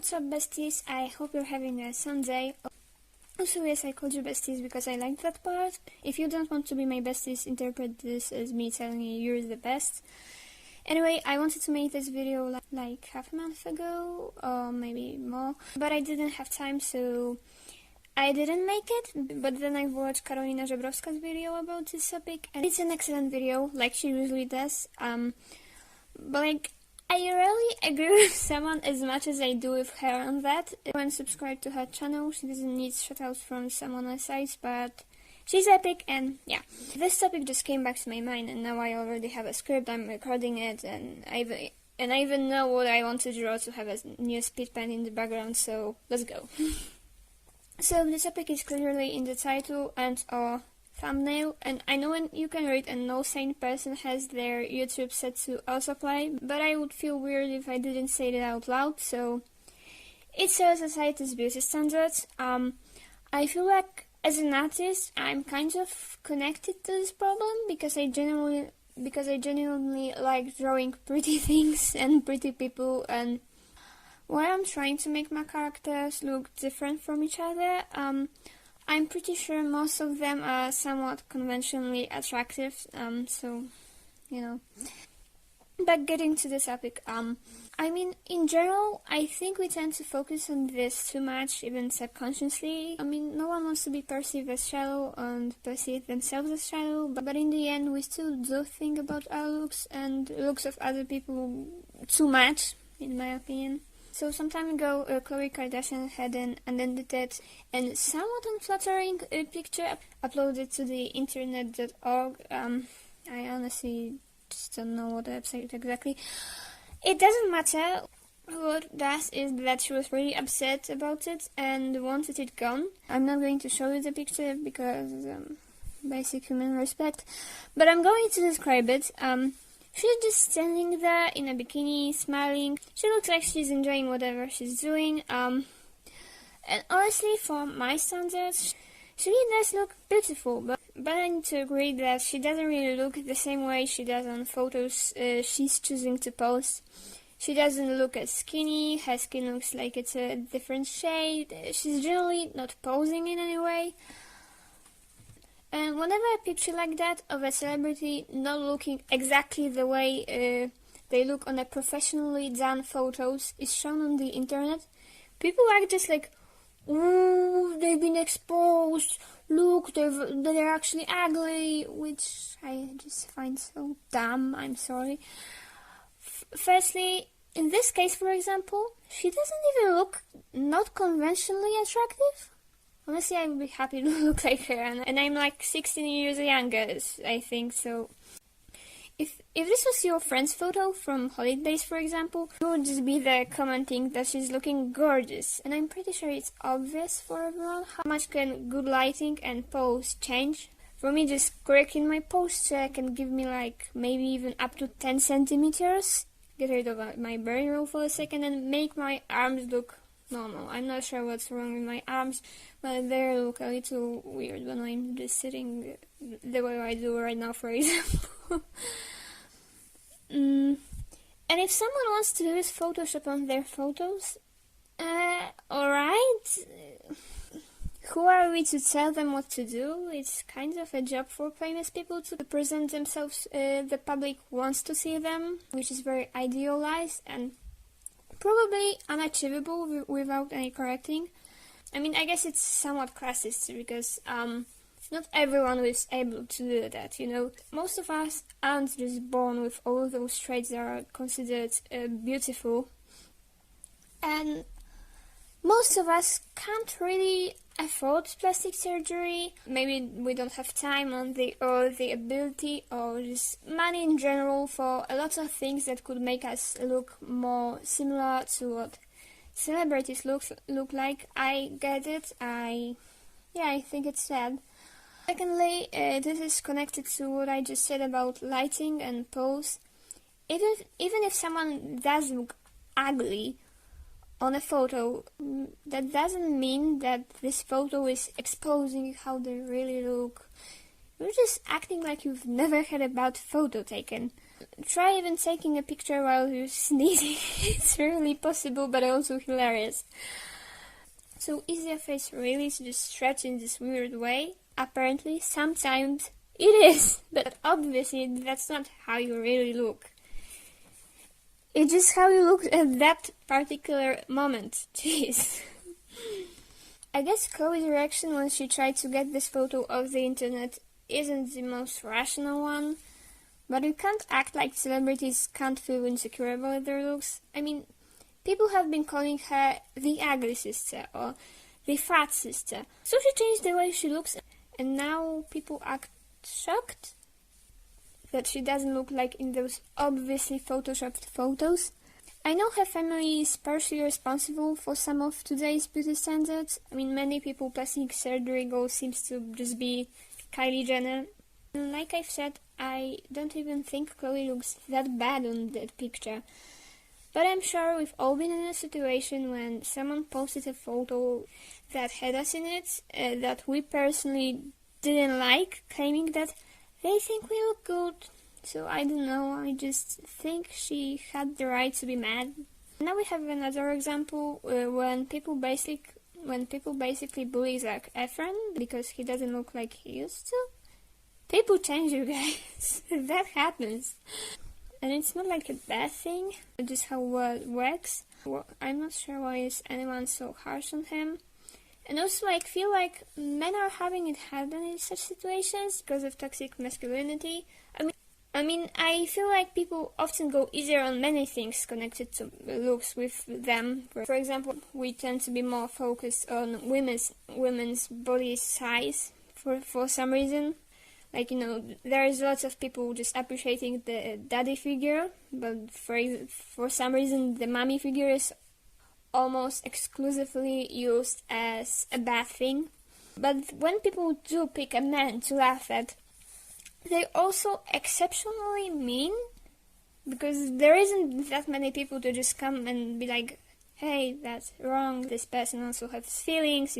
What's up, besties? I hope you're having a Sunday. Also, yes, I called you besties because I liked that part. If you don't want to be my besties, interpret this as me telling you you're the best. Anyway, I wanted to make this video like half a month ago, or maybe more, but I didn't have time, so I didn't make it. But then I watched Karolina Żebrowska's video about this topic, and it's an excellent video, like she usually does. But like, I rarely agree with someone as much as I do with her on that. When subscribed to her channel, she doesn't need shoutouts from someone else, but she's epic, and yeah. This topic just came back to my mind, and now I already have a script, I'm recording it, and I even know what I want to draw to have a new speed paint in the background, so let's go. So the topic is clearly in the title and or thumbnail, and I know you can read and no sane person has their YouTube set to also apply, but I would feel weird if I didn't say that out loud, so it's a society's beauty standards. I feel like as an artist I'm kind of connected to this problem because I genuinely like drawing pretty things and pretty people, and while I'm trying to make my characters look different from each other, I'm pretty sure most of them are somewhat conventionally attractive, so, you know. But getting to the topic, I mean, in general, I think we tend to focus on this too much, even subconsciously. I mean, no one wants to be perceived as shallow and perceive themselves as shallow, but in the end, we still do think about our looks and looks of other people too much, in my opinion. So some time ago, Khloe Kardashian had an unedited and somewhat unflattering picture uploaded to the internet.org. I honestly just don't know what the website exactly. It doesn't matter. What it does is that she was really upset about it and wanted it gone. I'm not going to show you the picture because basic human respect, but I'm going to describe it. She's just standing there in a bikini, smiling. She looks like she's enjoying whatever she's doing. And honestly, for my standards, she really does look beautiful. But I need to agree that she doesn't really look the same way she does on photos she's choosing to post. She doesn't look as skinny. Her skin looks like it's a different shade. She's generally not posing in any way. And whenever a picture like that of a celebrity not looking exactly the way they look on a professionally done photos is shown on the internet, people are just like, ooh, they've been exposed, look, they're actually ugly, which I just find so dumb, I'm sorry. Firstly, in this case, for example, she doesn't even look not conventionally attractive. Honestly, I would be happy to look like her, and I'm like 16 years younger, I think, so if this was your friend's photo from holidays, for example, you would just be there commenting that she's looking gorgeous, and I'm pretty sure it's obvious for everyone how much can good lighting and pose change. For me, just correcting my posture can give me like maybe even up to 10 centimeters, get rid of my burn roll for a second, and make my arms look normal. I'm not sure what's wrong with my arms, but they look a little weird when I'm just sitting the way I do right now, for example. And if someone wants to use Photoshop on their photos, alright. Who are we to tell them what to do? It's kind of a job for famous people to present themselves the public wants to see them, which is very idealized and probably unachievable without any correcting. I mean, I guess it's somewhat classist because not everyone is able to do that, you know. Most of us aren't just born with all those traits that are considered beautiful, and most of us can't really afford plastic surgery. Maybe we don't have time or the ability or just money in general for a lot of things that could make us look more similar to what celebrities look like. I get it. I think it's sad. Secondly, this is connected to what I just said about lighting and pose. Even if someone does look ugly on a photo, that doesn't mean that this photo is exposing how they really look. You're just acting like you've never had a bad photo taken. Try even taking a picture while you're sneezing. It's really possible, but also hilarious. So is your face really just stretched in this weird way? Apparently, sometimes it is, but obviously that's not how you really look. It's just how you look at that particular moment. Jeez. I guess Chloe's reaction when she tried to get this photo off the internet isn't the most rational one, but you can't act like celebrities can't feel insecure about their looks. I mean, people have been calling her the ugly sister or the fat sister. So she changed the way she looks, and now people act shocked that she doesn't look like in those obviously photoshopped photos. I know her family is partially responsible for some of today's beauty standards. I mean, many people plastic surgery goal seems to just be Kylie Jenner. And like I've said, I don't even think Chloe looks that bad on that picture. But I'm sure we've all been in a situation when someone posted a photo that had us in it, that we personally didn't like, claiming that they think we look good. So I don't know, I just think she had the right to be mad. Now we have another example when people basically bully Zac Efron because he doesn't look like he used to. People change, you guys. That happens. And it's not like a bad thing, just how it works. Well, I'm not sure why is anyone so harsh on him. And also, I feel like men are having it harder in such situations because of toxic masculinity. I feel like people often go easier on many things connected to looks with them. For example, we tend to be more focused on women's body size for some reason. Like, there is lots of people just appreciating the daddy figure, but for some reason the mommy figure is almost exclusively used as a bad thing. But when people do pick a man to laugh at, they also exceptionally mean, because there isn't that many people to just come and be like, hey, that's wrong, this person also has feelings,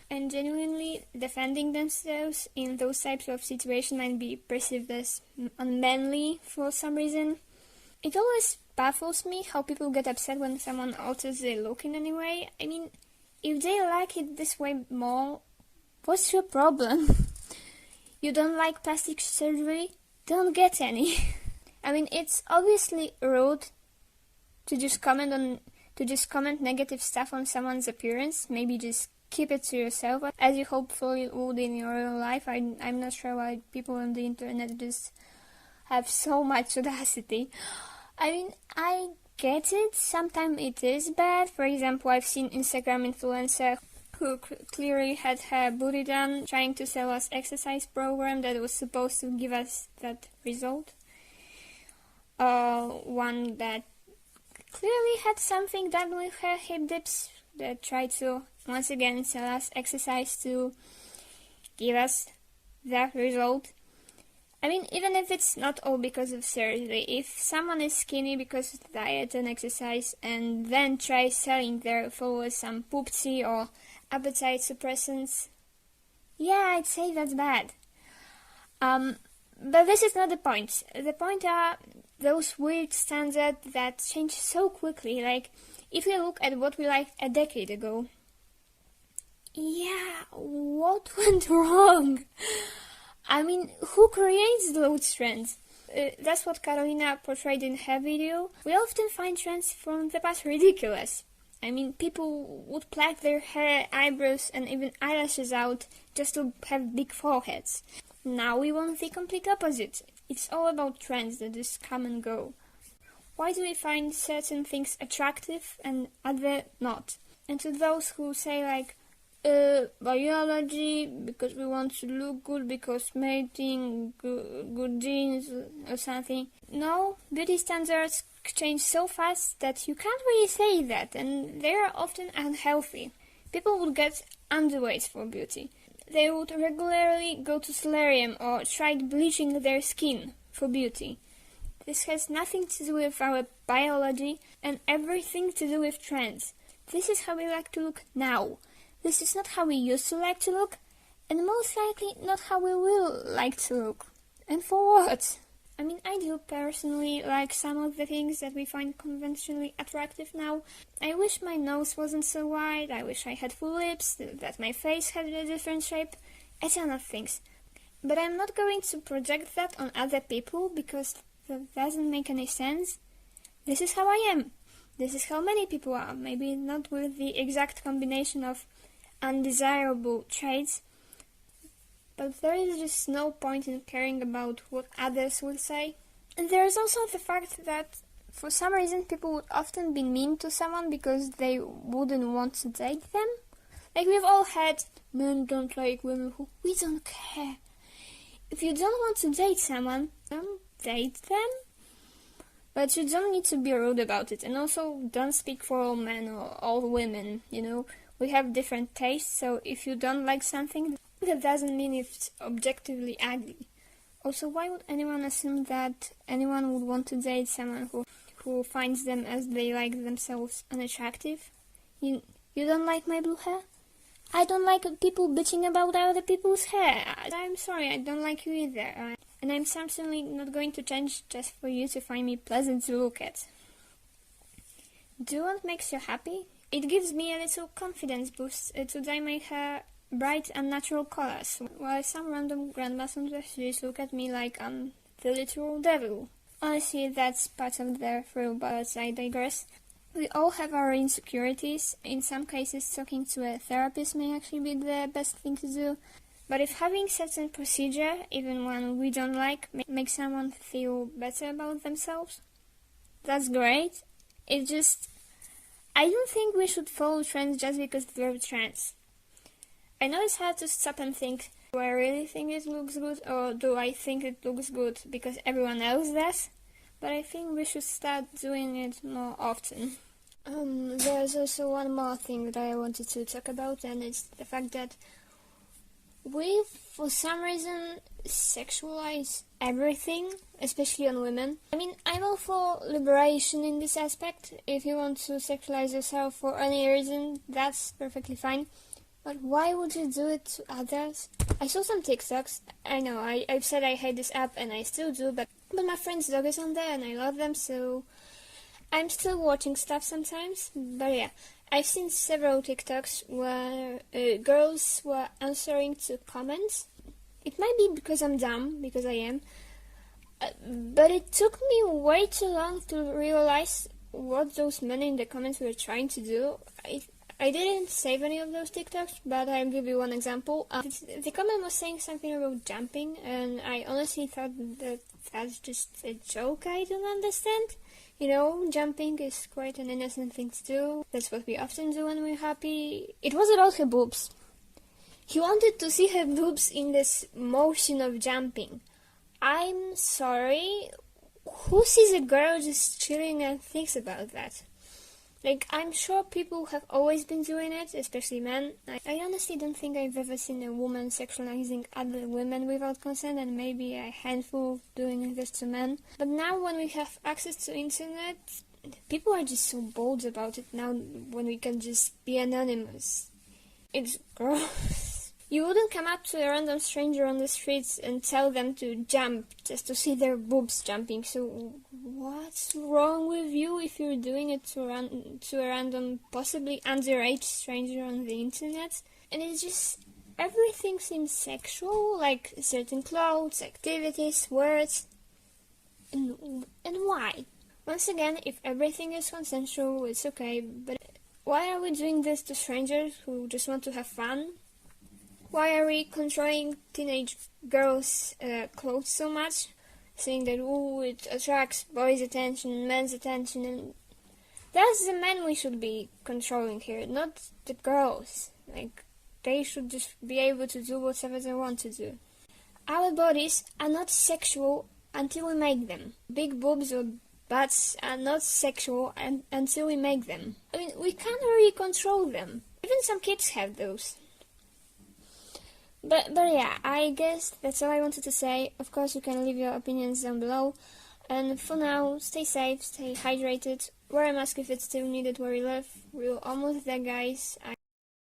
and genuinely defending themselves in those types of situations might be perceived as unmanly for some reason. It always baffles me how people get upset when someone alters their look in any way. I mean, if they like it this way more, what's your problem? You don't like plastic surgery? Don't get any. I mean, it's obviously rude to just comment negative stuff on someone's appearance. Maybe just keep it to yourself, as you hopefully would in your real life. I'm not sure why people on the internet just have so much audacity. I mean, I get it. Sometimes it is bad. For example, I've seen Instagram influencer who clearly had her booty done, trying to sell us exercise program that was supposed to give us that result. One that clearly had something done with her hip dips that tried to once again sell us exercise to give us that result. I mean, even if it's not all because of surgery, if someone is skinny because of diet and exercise and then tries selling their followers some poop tea or appetite suppressants, yeah, I'd say that's bad. But this is not the point. The point are those weird standards that change so quickly. Like, if you look at what we liked a decade ago, yeah, what went wrong? I mean, who creates those trends? That's what Carolina portrayed in her video. We often find trends from the past ridiculous. I mean, people would pluck their hair, eyebrows, and even eyelashes out just to have big foreheads. Now we want the complete opposite. It's all about trends that just come and go. Why do we find certain things attractive and other not? And to those who say like, biology, because we want to look good, because mating, good genes or something. No, beauty standards change so fast that you can't really say that, and they are often unhealthy. People would get underweight for beauty. They would regularly go to solarium or try bleaching their skin for beauty. This has nothing to do with our biology and everything to do with trends. This is how we like to look now. This is not how we used to like to look, and most likely not how we will like to look. And for what? I mean, I do personally like some of the things that we find conventionally attractive now. I wish my nose wasn't so wide, I wish I had full lips, that my face had a different shape, a ton of things. But I'm not going to project that on other people because that doesn't make any sense. This is how I am. This is how many people are. Maybe not with the exact combination of undesirable traits, but there is just no point in caring about what others will say. And there is also the fact that for some reason people would often be mean to someone because they wouldn't want to date them. Like, we've all had men don't like women who we don't care. If you don't want to date someone, don't date them. But you don't need to be rude about it. And also, don't speak for all men or all women, you know. We have different tastes, so if you don't like something, that doesn't mean it's objectively ugly. Also, why would anyone assume that anyone would want to date someone who finds them as they like themselves unattractive? You don't like my blue hair? I don't like people bitching about other people's hair. I'm sorry, I don't like you either. And I'm certainly not going to change just for you to find me pleasant to look at. Do what makes you happy? It gives me a little confidence boost to dye my hair bright and natural colors, while some random grandmas on the streets look at me like I'm the literal devil. Honestly, that's part of their thrill, but I digress. We all have our insecurities. In some cases, talking to a therapist may actually be the best thing to do. But if having certain procedure, even one we don't like, makes someone feel better about themselves, that's great. I don't think we should follow trends just because they're trends. I know it's hard to stop and think, do I really think it looks good, or do I think it looks good because everyone else does? But I think we should start doing it more often. There's also one more thing that I wanted to talk about, and it's the fact that we, for some reason, sexualize everything, especially on women. I mean, I'm all for liberation in this aspect. If you want to sexualize yourself for any reason, that's perfectly fine. But why would you do it to others? I saw some TikToks. I know, I've said I hate this app, and I still do, but my friend's dog is on there, and I love them, so I'm still watching stuff sometimes. But yeah, I've seen several TikToks where girls were answering to comments. It might be because I'm dumb, because I am, but it took me way too long to realize what those men in the comments were trying to do. I didn't save any of those TikToks, but I'll give you one example. The comment was saying something about jumping, and I honestly thought that that's just a joke I don't understand. You know, jumping is quite an innocent thing to do. That's what we often do when we're happy. It was about her boobs. He wanted to see her boobs in this motion of jumping. I'm sorry, who sees a girl just chilling and thinks about that? Like, I'm sure people have always been doing it, especially men. I honestly don't think I've ever seen a woman sexualizing other women without consent, and maybe a handful doing this to men. But now when we have access to internet, people are just so bold about it now when we can just be anonymous. It's gross. You wouldn't come up to a random stranger on the streets and tell them to jump just to see their boobs jumping. So what's wrong with you if you're doing it to a random, possibly underage stranger on the internet? And it's just, everything seems sexual, like certain clothes, activities, words. And why? Once again, if everything is consensual, it's okay, but why are we doing this to strangers who just want to have fun? Why are we controlling teenage girls' clothes so much? Saying that, ooh, it attracts boys' attention, men's attention, and that's the men we should be controlling here, not the girls. Like, they should just be able to do whatever they want to do. Our bodies are not sexual until we make them. Big boobs or butts are not sexual until we make them. I mean, we can't really control them. Even some kids have those. But yeah, I guess that's all I wanted to say. Of course, you can leave your opinions down below. And for now, stay safe, stay hydrated, wear a mask if it's still needed where you live. We're almost there, guys.